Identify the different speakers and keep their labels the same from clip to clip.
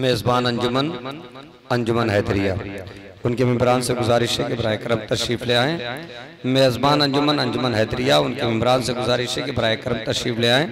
Speaker 1: मेज़बान अंजुमन अंजुमन हैदरिया उनके मेंबरान से गुजारिश है कि बराए करम तशरीफ़ ले आएँ। मेज़बान अंजुमन अंजुमन हैदरिया उनके मेंबरान से गुजारिश है कि बराए करम तशरीफ़ ले आएँ।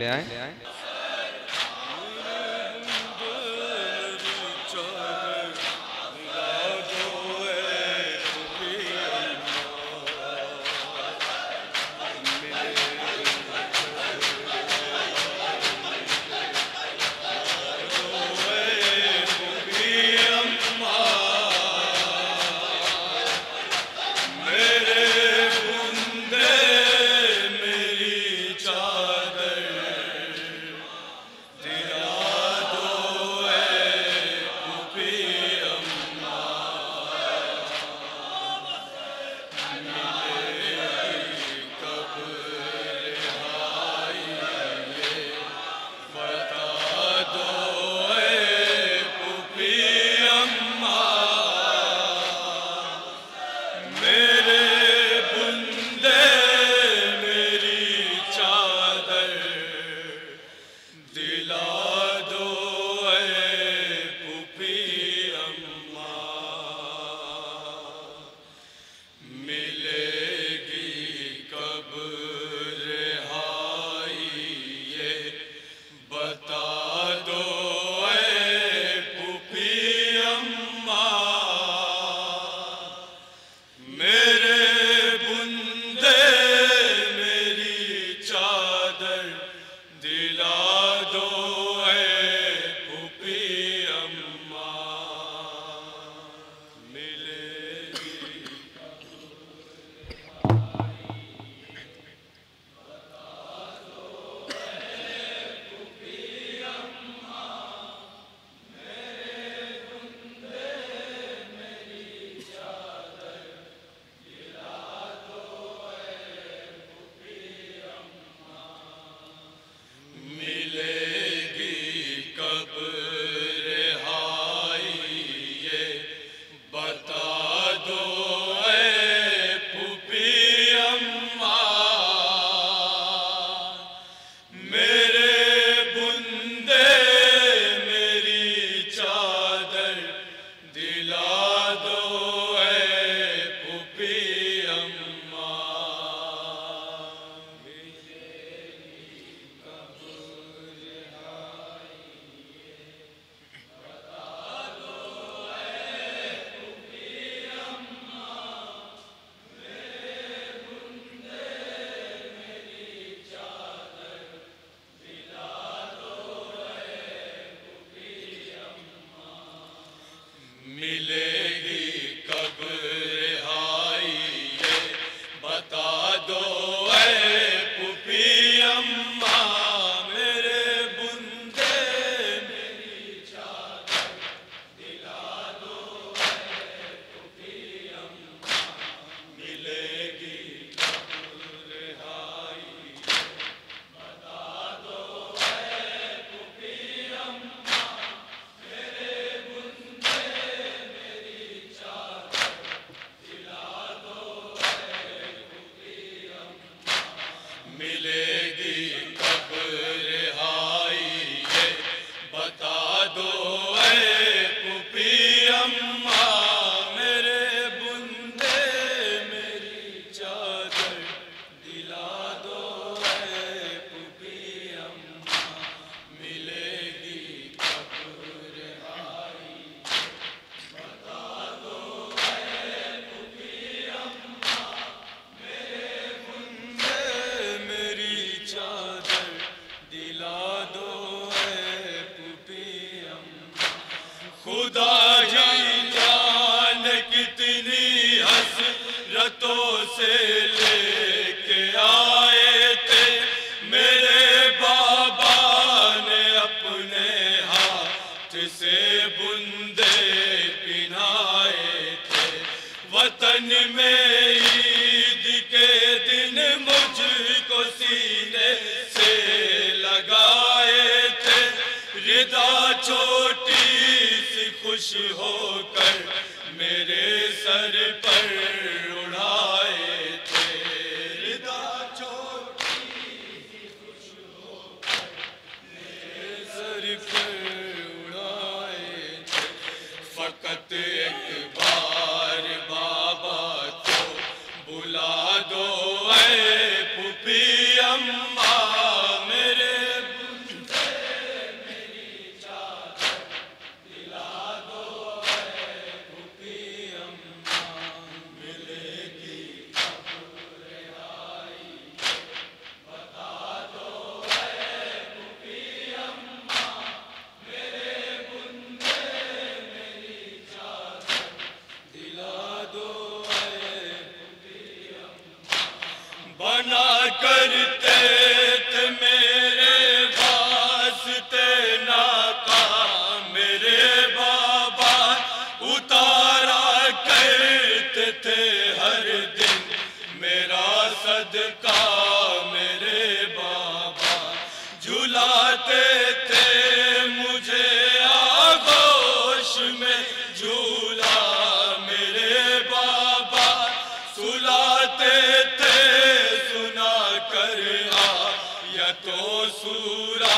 Speaker 2: सूरा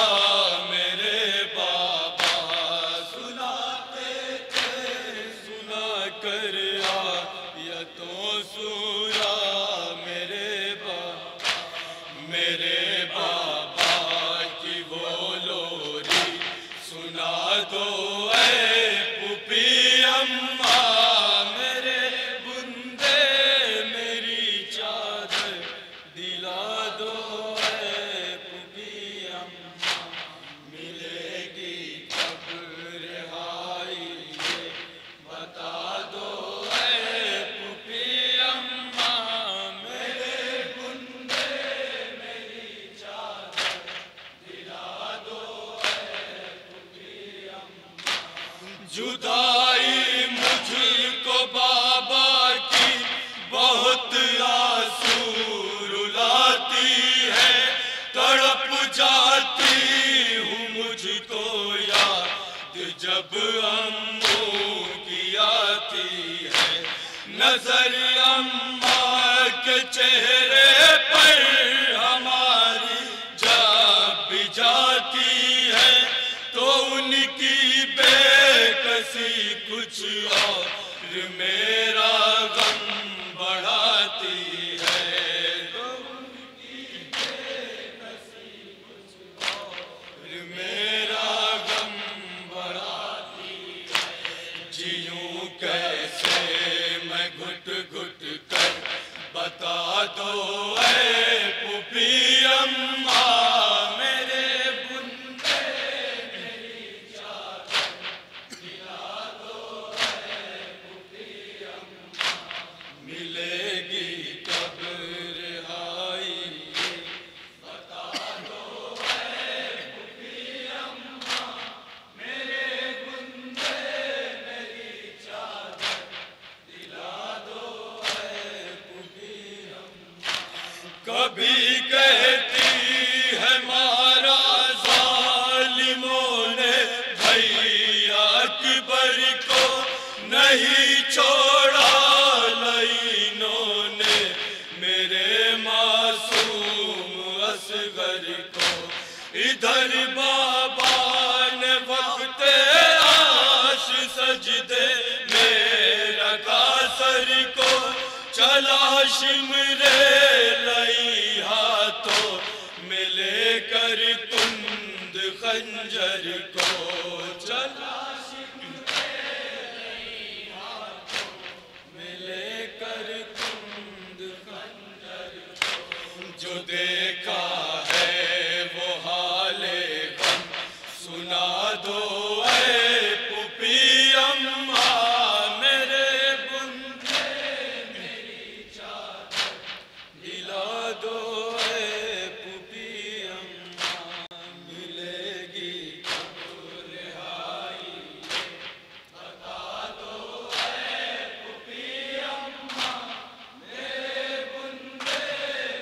Speaker 2: मेरे बाबा सुनाते थे, सुना कर या तो सूरा मेरे बाबा की वो लोरी सुना दो ऐ पुपी अम्मा, मेरे बुंदे मेरी चादर दिला दो ऐ पुपी अम्मा, मिलेगी कब रिहाई ये बता दो ऐ पुपी अम्मा, मेरे बुंदे मेरी चादर दिला दो ऐ पुपी अम्मा। जुदाई मुझको बाबा की बहुत आंसू रुलाती है, तड़प जाती हूँ मुझको याद जब अम्मू की आती है, नजर अम्मा के चेहरे पर हमारी जब भी जाती है, तो उनकी बेकसी कुछ और मेरा गम बढ़ाती है, तो उनकी बेकसी कुछ और मेरा गम बढ़ाती है। जीऊं कैसे मैं घुट घुट कर बता दो ऐ पुपी अम्मा, मेरे बुंदे मेरी चादर दिला दो ऐ पुपी अम्मा, मिलेगी कब रिहाई ये बता दो ऐ पुपी अम्मा, मेरे बुंदे मेरी चादर दिला दो ऐ पुपी अम्मा। कभी कहती है मारा जालिमों ने भैया अकबर को, नहीं छोड़ा लाइनों ने मेरे मासूम असगर को, इधर बाबा ने वक्त आश सजदे में रखा सर को, चला शिमरे लई हाथों में लेकर कुंद खंजर को, चला शिमरे लई हाथों में लेकर कुंद खंजर को, जो देखा है वो हाले गम सुना दो ऐ पुपी अम्मा, मेरे बुंदे मेरी चादर दिला दो ऐ पुपी अम्मा, मिलेगी कब रिहाई ये बता दो ऐ पुपी अम्मा, मेरे बुंदे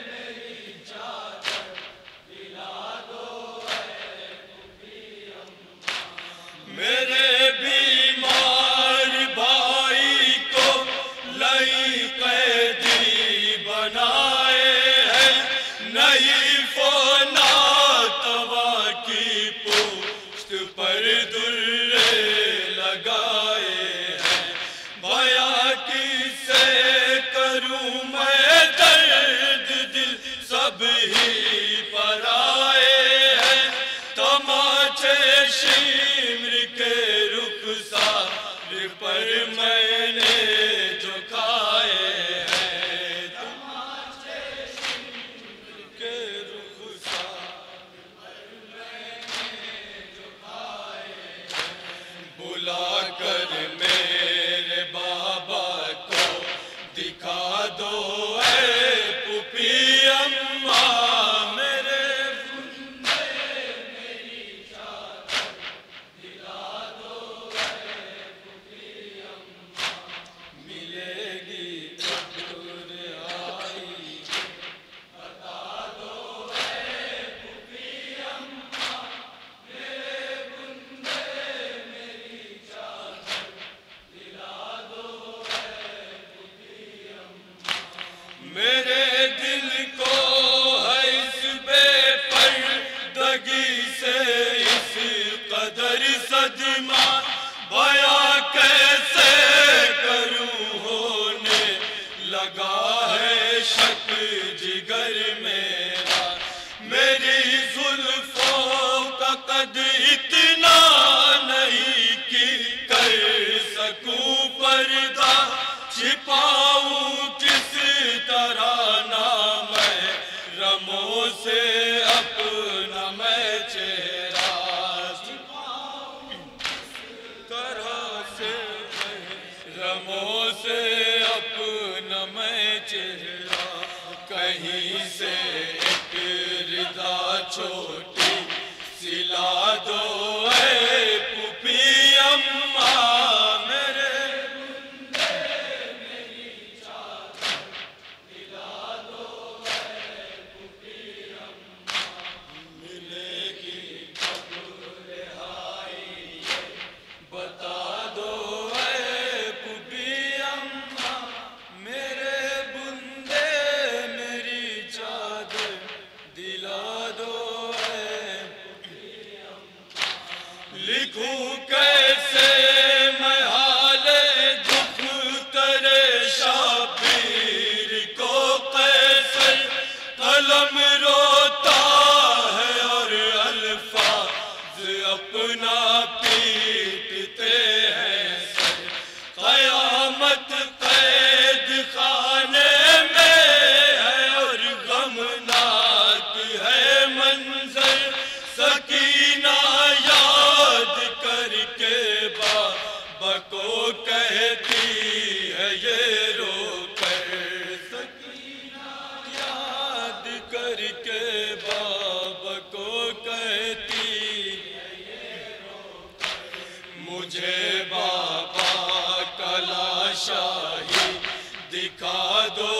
Speaker 2: मेरी चादर दिला दो ऐ पुपी अम्मा। मेरे बीमार भाई को लई कैदी बनाए हैं, नहीं फोना तवा की पोस्ट पर दुर्रे लगाए हैं, भया किसे करूं मैं दर्द दिल सब ही पर आए हैं, तमाचे शिमर के रुखसार पर मैंने जो खाए हैं, तमाचे शिमर के रुखसार पर मैंने जो खाए हैं, बुला कर मेरे बाबा को दिखा दो ऐ पुपी अम्मा, मेरे बुंदे मेरी चादर दिला दो ऐ पुपी अम्मा, कदमों से अपना मैं चेहरा, कहीं से एक रिदा छोटी सिला दो ऐ पुपी अम्मा, मेरे बुंदे मेरी चादर दिला दो ऐ पुपी अम्मा, मिलेगी कब रिहाई बता दो ऐ पुपी अम्मा, मेरे बुंदे मेरी चादर दिला दो ऐ पुपी अम्मा। लिखूं कैसे मैं हाले दुख तेरे शाबीर को, कैसे कलम रोता है और अल्फाज अपना पीटते हैं सर, कयामत कैद खाने में है और गमनाक है मंजर, सकीना याद करके बाबा को कहती है ये रोकर, सकीना याद करके बाबा को कहती है ये रोकर, मुझे बाबा का लाशाही दिखा दो